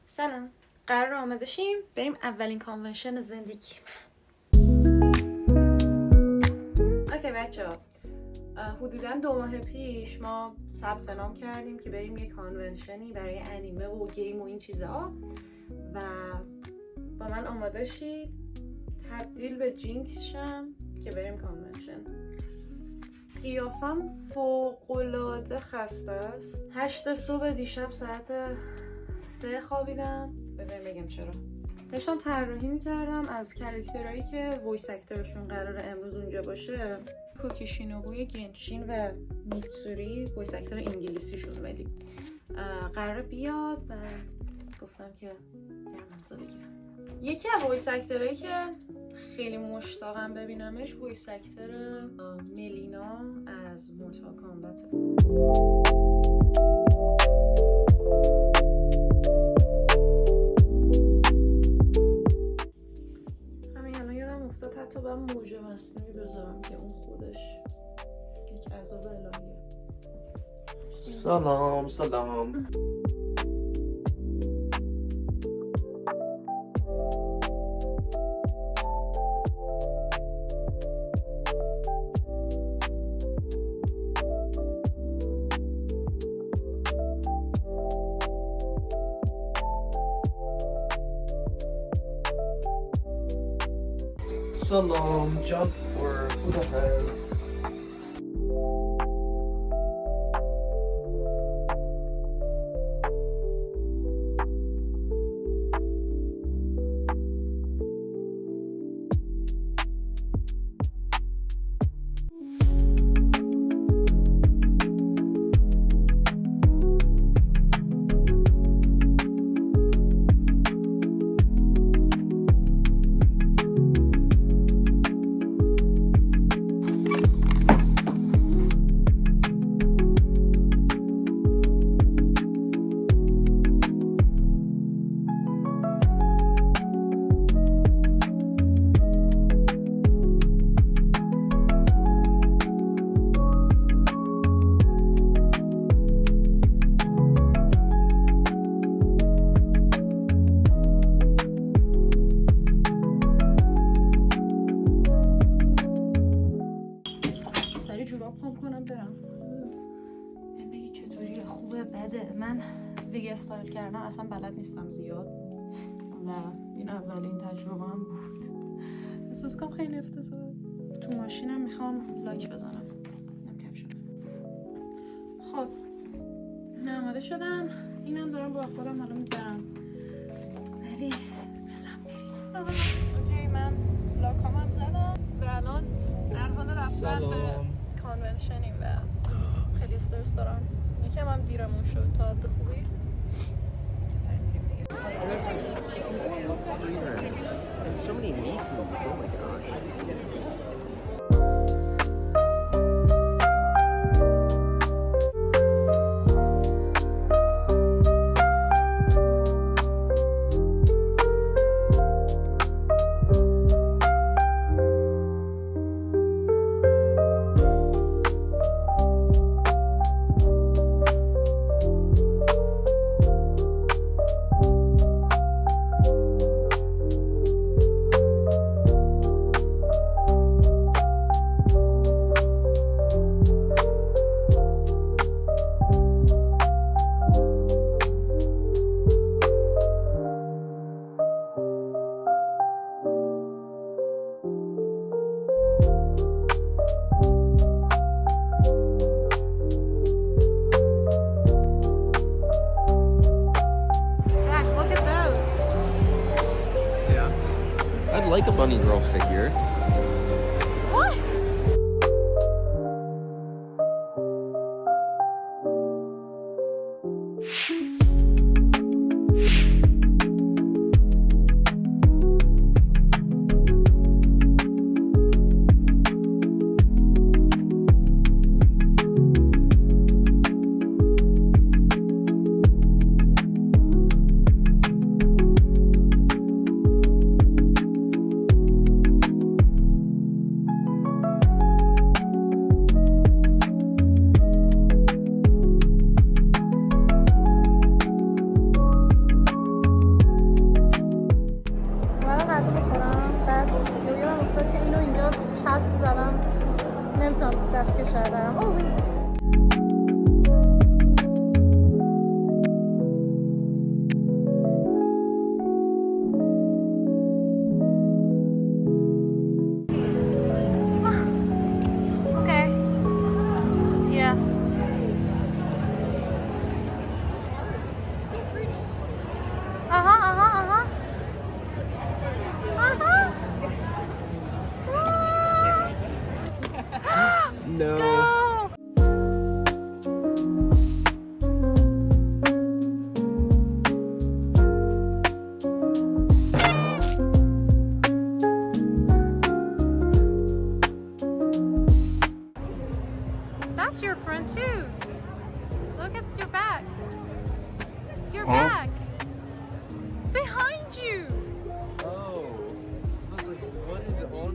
سلام. قرار آماده شیم بریم اولین کانونشن زندگی من. اوکی بچه ها، حدوداً 2 ماه پیش ما ثبت نام کردیم که بریم یه کانونشنی برای انیمه و گیم و این چیزها و با من آماده شید تبدیل به جینکس شم که بریم کانونشن. قیافم فوق‌العاده خسته است. 8 صبح دیشب ساعت 3 خوابیدم. بگم چرا. داشتم طراحی میکردم از کاراکترهایی که وایس اکترشون قراره امروز اونجا باشه. کوکیشینوبوی گنشین و میتسوری وایس اکتر انگلیسیشون ولی قراره بیاد و گفتم که گرمانزا بگیرم. یکی از وایس اکترهایی که خیلی مشتاقم ببینمش وایس اکتر ملینا از مورتال کامبت. حتی باید موجه مصنوعی بذارم که اون خودش یک عذاب الهیه. سلام سلام jump or Budapest. من ویگ استایل کردن اصلا بلد نیستم زیاد و این اولین تجربه هم بود. احساس کنم خیلی افتضاحه. تو ماشینم میخوام لاک بزنم. کف شد. خب آماده شدم. اینم دارم با خودم حالا میبرم. ولی بزن بریم. اوکی من لاکامم زدم و الان در حال رفتن به کانونشنیم و خیلی استرس دارم. یکم هم دیرمون شد تا حد خوبی. So many Mikus, oh my gosh. I'd like a bunny girl figure. What? اسب زدم نمیتونم دستکش دارم. Okay. Yeah. No. That's your front too. Look at your back. Your back. Behind you. Oh. I was like, what is on?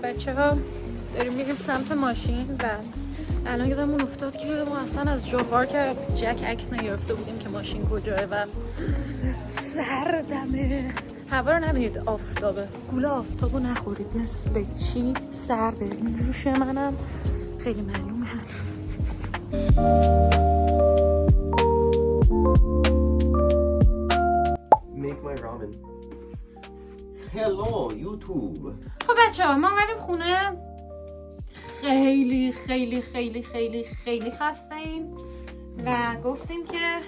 بچه‌ها داریم میریم سمت ماشین و الان یادمون افتاد که ما اصلا از جوهر که جک عکس نگرفته بودیم که ماشین کجاه و سردمه. هوا رو نبینید، آفتابه. گول آفتابو نخورید، مثل چی سرده. این جوش منم خیلی معلومه. Make my ramen. Hello, YouTube. خب بچه‌ها ما اومدیم خونه، خیلی خیلی خیلی خیلی خیلی خسته ایم و گفتیم که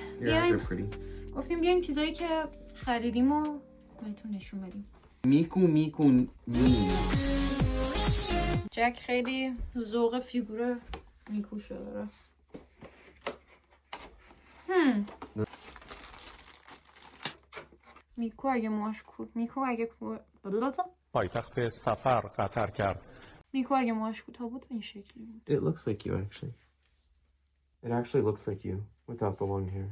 بیایم چیزایی که خریدیم و بهتون نشون بدیم. میکو می. جک خیلی ذوق فیگور میکوشو داره. میکو اگه موهاش پایتخت سفر قطر کرد. میکو اگه موهاش کوتاه بود این شکلی بود. It looks like you actually. It actually looks like you without the long hair.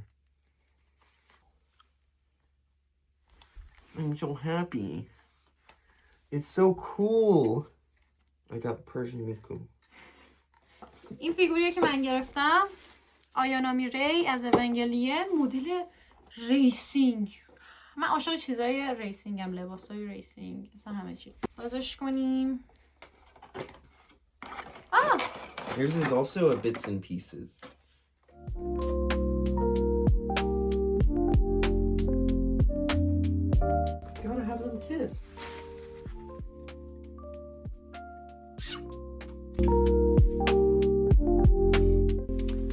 I'm so happy. It's so cool. I got Persian Miku. این فیگوریه که من گرفتم آیانامی ری از اونگلین، مدل ریسینگ. من عاشق چیزای ریسینگم، لباسای ریسینگ، اصلا همه چی. بازش کنیم. Yours is also a bits and pieces. You gotta have them kiss.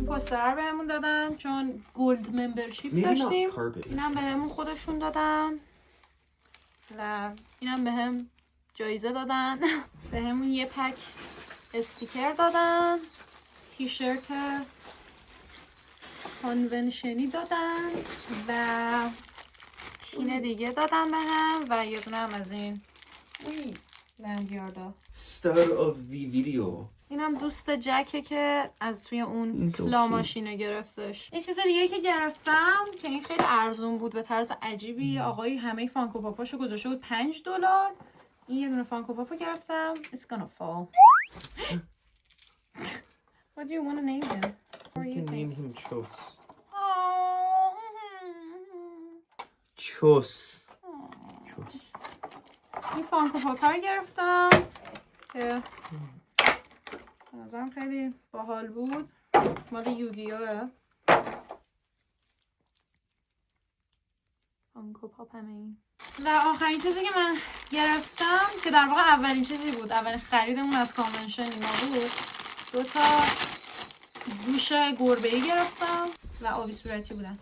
پوستر بهمون دادن چون گولد ممبرشیپ Maybe داشتیم. not carpet. اینم بهمون خودشون دادن و اینم بهم جایزه دادن. بهمون یه پک استیکر دادن، تیشرت کانونشنی دادن و پین دیگه دادن بهم و یه دونه هم از این لنگیاردا. Star of the video. اینم دوست جکه که از توی اون این so لا cute. ماشینه گرفتش. یه چیز دیگه که گرفتم که این خیلی ارزون بود به طرز عجیبی. آقایی همه فانکو پاپاشو گذاشته بود $5. این یه دونه فانکو پاپا گرفتم. It's gonna fall. What do you want to name him? What do You you can name think? him Chos. Oh. Chos. Chos. این فانکو پاپا رو گرفتم که به نظرم خیلی باحال بود. مال یوگیوه. فانکو پاپ همه این. و آخرین چیزی که من گرفتم که در واقع اولین چیزی بود، اولین خریدمون از کانونشن اینا بود، 2 تا گوش گربه‌ای گرفتم و آبی صورتی بودن.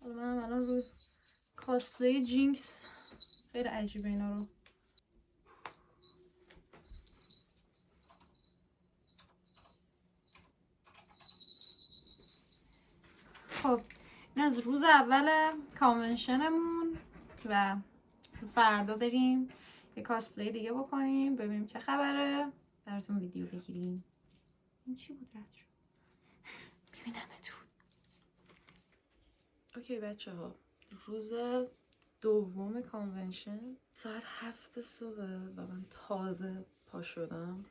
حالا منم الان روی کاسپلی جینکس خیلی عجیبه اینا رو. خب این از روز اول کانونشنمون و فردا بریم یه کاسپلی دیگه بکنیم ببینیم چه خبره، براتون ویدیو بگیریم. این چی بود رد شد؟ ببینمتون. اوکی بچه ها، روز دوم کانونشن ساعت 7 صبح و من تازه پا شدم.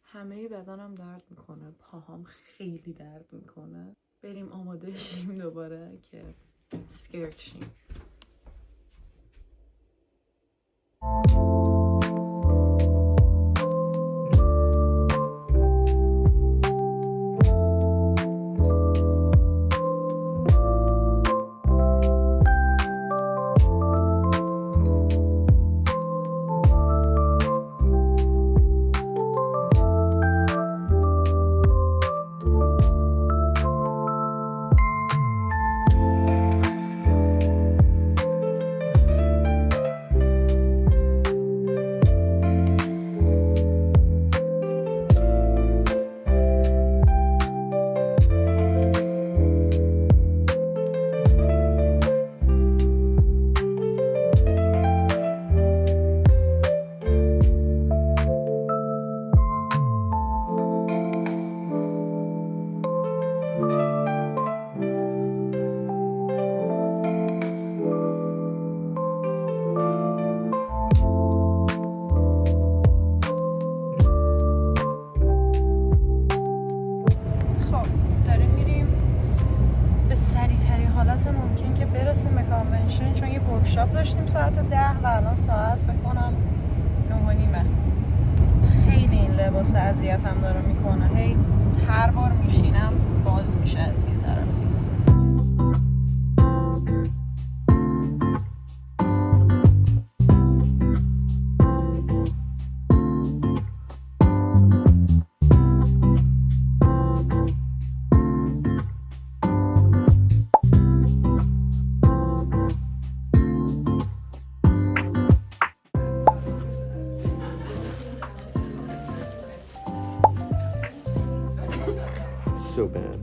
همه بدنم درد میکنه، پاهام خیلی درد میکنه. بریم آماده شیم دوباره که سکرت شیم. چون یه ورکشاپ داشتیم ساعت 10 و الان ساعت فکر کنم 9:30. خیلی این لباس اذیتم داره میکنه، هی هر بار میشینم باز میشه از یه طرفی. So bad.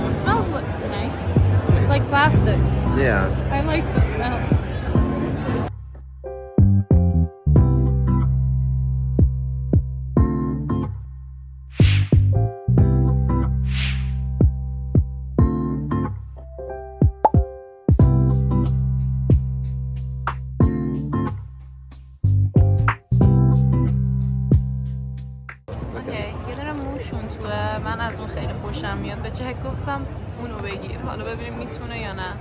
It smells nice. It's like plastic. Yeah. I like the smell. یه دونه موشون توه، من از اون خیلی خوشم میاد. به جک گفتم اونو بگیر، حالا ببینیم میتونه یا نه.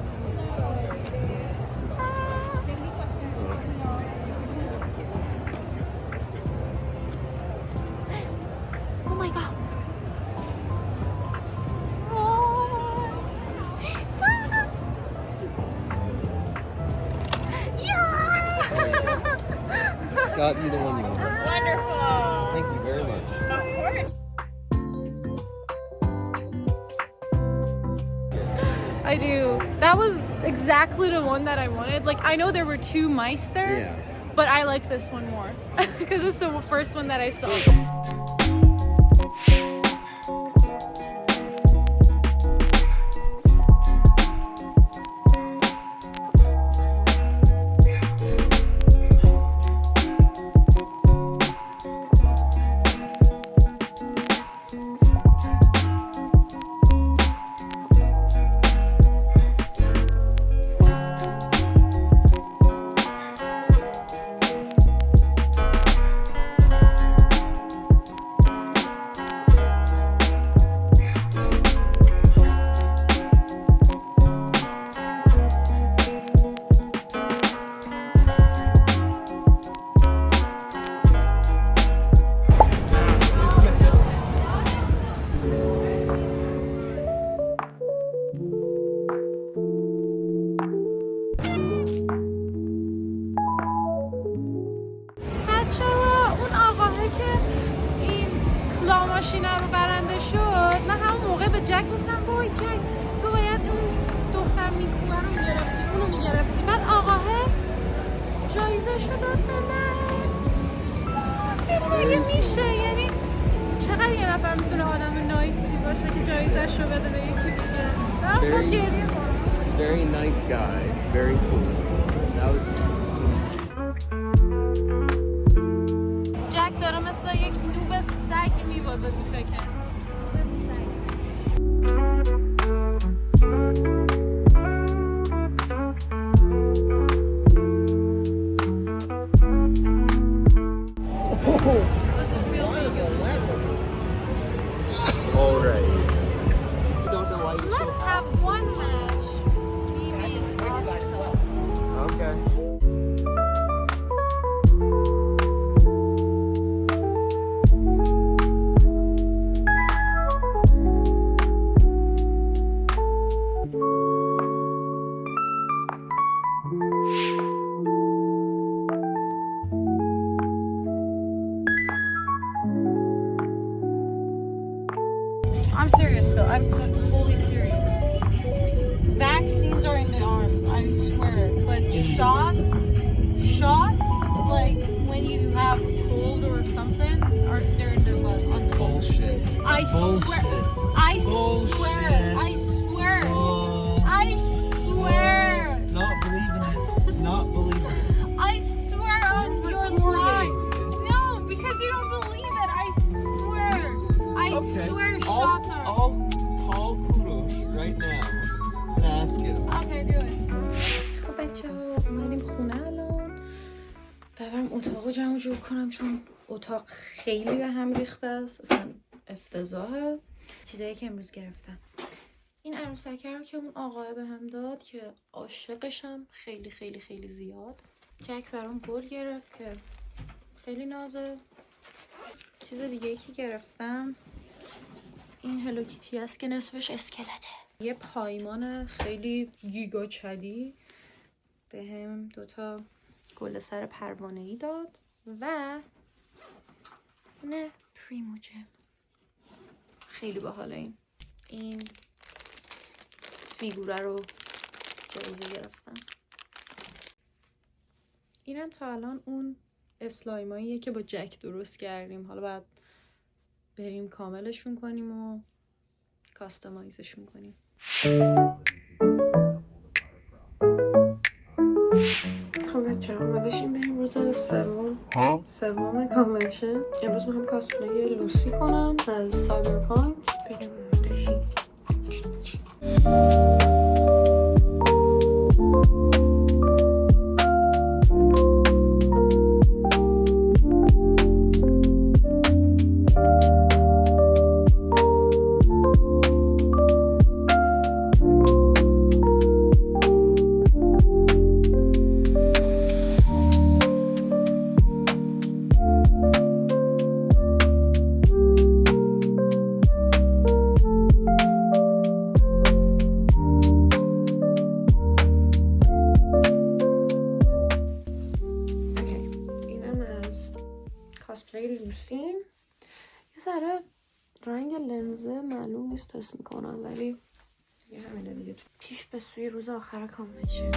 Oh my god. got you the one you wanted. Wonderful. Thank you very much. Of course. I do. That was exactly the one that I wanted. Like, I know there were two mice there, Yeah. but I like this one more because it's the first one that I saw. ماشینه رو برنده شد، من همون موقع به جک گفتم وای جک تو باید اون دختر میکوه رو میگرفتی، اونو میگرفتی. بعد آقاه جایزه شو داد به من. مگه میشه؟ یعنی چقدر یه نفر میتونه آدم نایسی باشه که جایزه شو بده به یکی دیگه؟ من خود گریه کنم. Very nice guy. Very cool. That was sweet. جک داره مثل یک نوب سگ میوازه تو تکن. نوب سگ. Does it feel good? All right. Don't know why you Let's have one match. Maybe us. Okay. I'm serious though. I'm fully serious. Vaccines are in the arms, I swear. But shots, like when you have cold or something, or they're in the what? On the Bullshit. I swear. I swear. I swear. I swear. Not believing it. Not believing it. I swear on your life. No, because you don't believe it. I swear. I swear shots are. I'll call Kudos right now and ask him. Okay, do it. خب بچه ها اومدیم خونه الان. برم اتاقو جمع جور کنم چون اتاق خیلی به هم ریخته است. اصلا افتضاحه. چیزایی که امروز گرفتم. این عروسکه رو که اون آقای به هم داد که عاشقشم خیلی خیلی خیلی زیاد. جک برام گل گرفت که خیلی نازه. چیز دیگه ای که گرفتم این هلوکیتی است که نصفش اسکلته. یه پایمان خیلی گیگا چدی به هم دوتا گل سر پروانه‌ای داد و نه پریموجم خیلی باحاله. این فیگوره رو جایزه گرفتم. اینم تا الان اون اسلایماییه که با جک درست کردیم. حالا باید بریم کاملشون کنیم و کاستمایزشون کنیم. خب بچه ها داشتیم بریم روز سوم کانونشن. امروز میخوام کاسپلی لوسی کنم از سایبرپانک. بریم داشتیم یه ذره رنگ لنزه معلوم نیست تست میکنم، ولی دیگه همینه دیگه. پیش به سوی روز آخر کانونشن.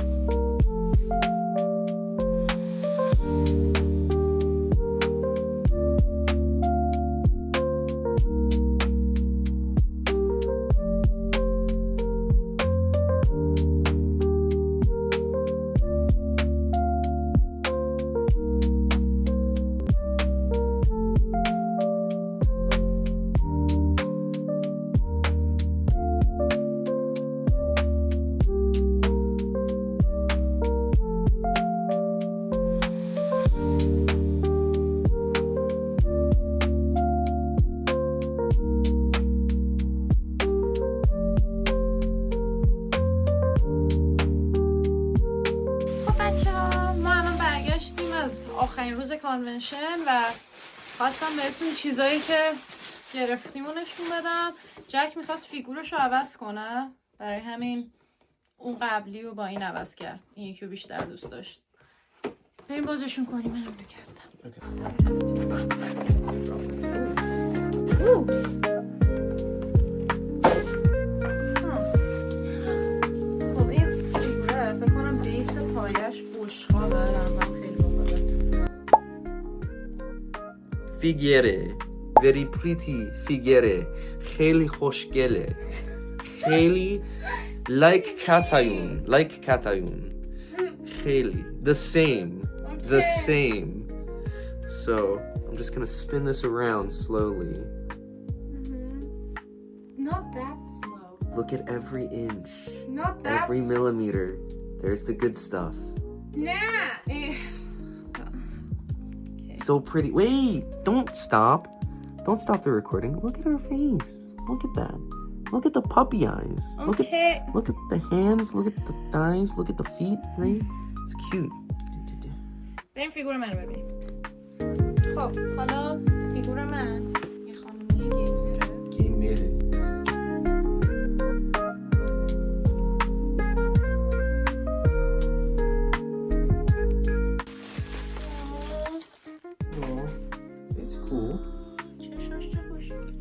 آخرین روز کانونشن و خواستم بهتون چیزایی که گرفتیم و نشون بدم. جک میخواست فیگورش رو عوض کنه، برای همین اون قبلی رو با این عوض کرد. این یکی رو بیشتر دوست داشت. بریم بازشون کنیم. منم رو کردم. خب این فیگوره فکر کنم بیس پایش بشقابه. لازم خیلی بخوره. فیگره very pretty فیگره خیلی خوشگله خیلی like کاتایون خیلی the same so I'm just gonna spin this around slowly. Not that slow. Look at every inch, Not that every millimeter. There's the good stuff. Nah. So pretty. Wait, don't stop the recording. Look at her face. Look at that. Look at the puppy eyes. Okay. Look at the hands. Look at the thighs. Look at the feet. Right? It's cute. بریم فیگور من رو ببینیم. خب حالا فیگور من یه خانومی گیمره. It's cool. چشاش چه خوشگل.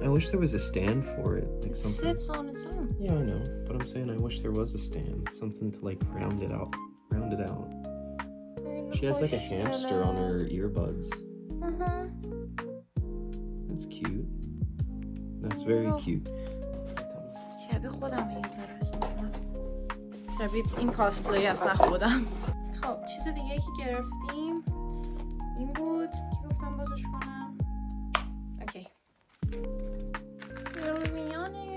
I wish there was a stand for it, like It something. sits on its own. Yeah, I know, but I'm saying I wish there was a stand, something to like round it out. She has like a hamster on her earbuds. That's cute. That's very cute. شبیه خودم این شبیه این کاسپلی است، نه خودم. خب چیز دیگه که گرفتیم این بود که گفتم بازش کنم. اوکی. سیلویانه.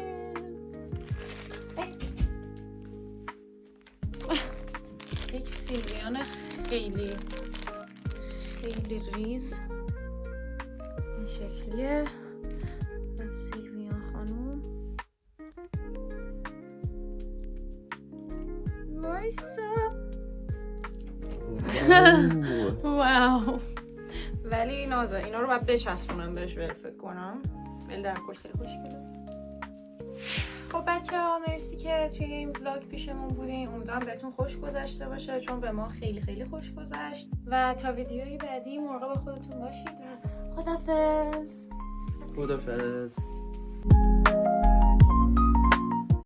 یک سیلویان خیلی ریز این شکلیه. از سیلویان خانوم. وایسا. واو. ولی نازا اینا رو باید بچسبونم بهش، فکر کنم. ولی در کل خیلی خوشگله. خب بچه ها مرسی که توی این ولاگ پیشمون بودین. امیدوارم بهتون خوش گذشته باشه، چون به ما خیلی خیلی خوش گذشت. و تا ویدیوی بعدی مراقب خودتون باشید و خدافظ.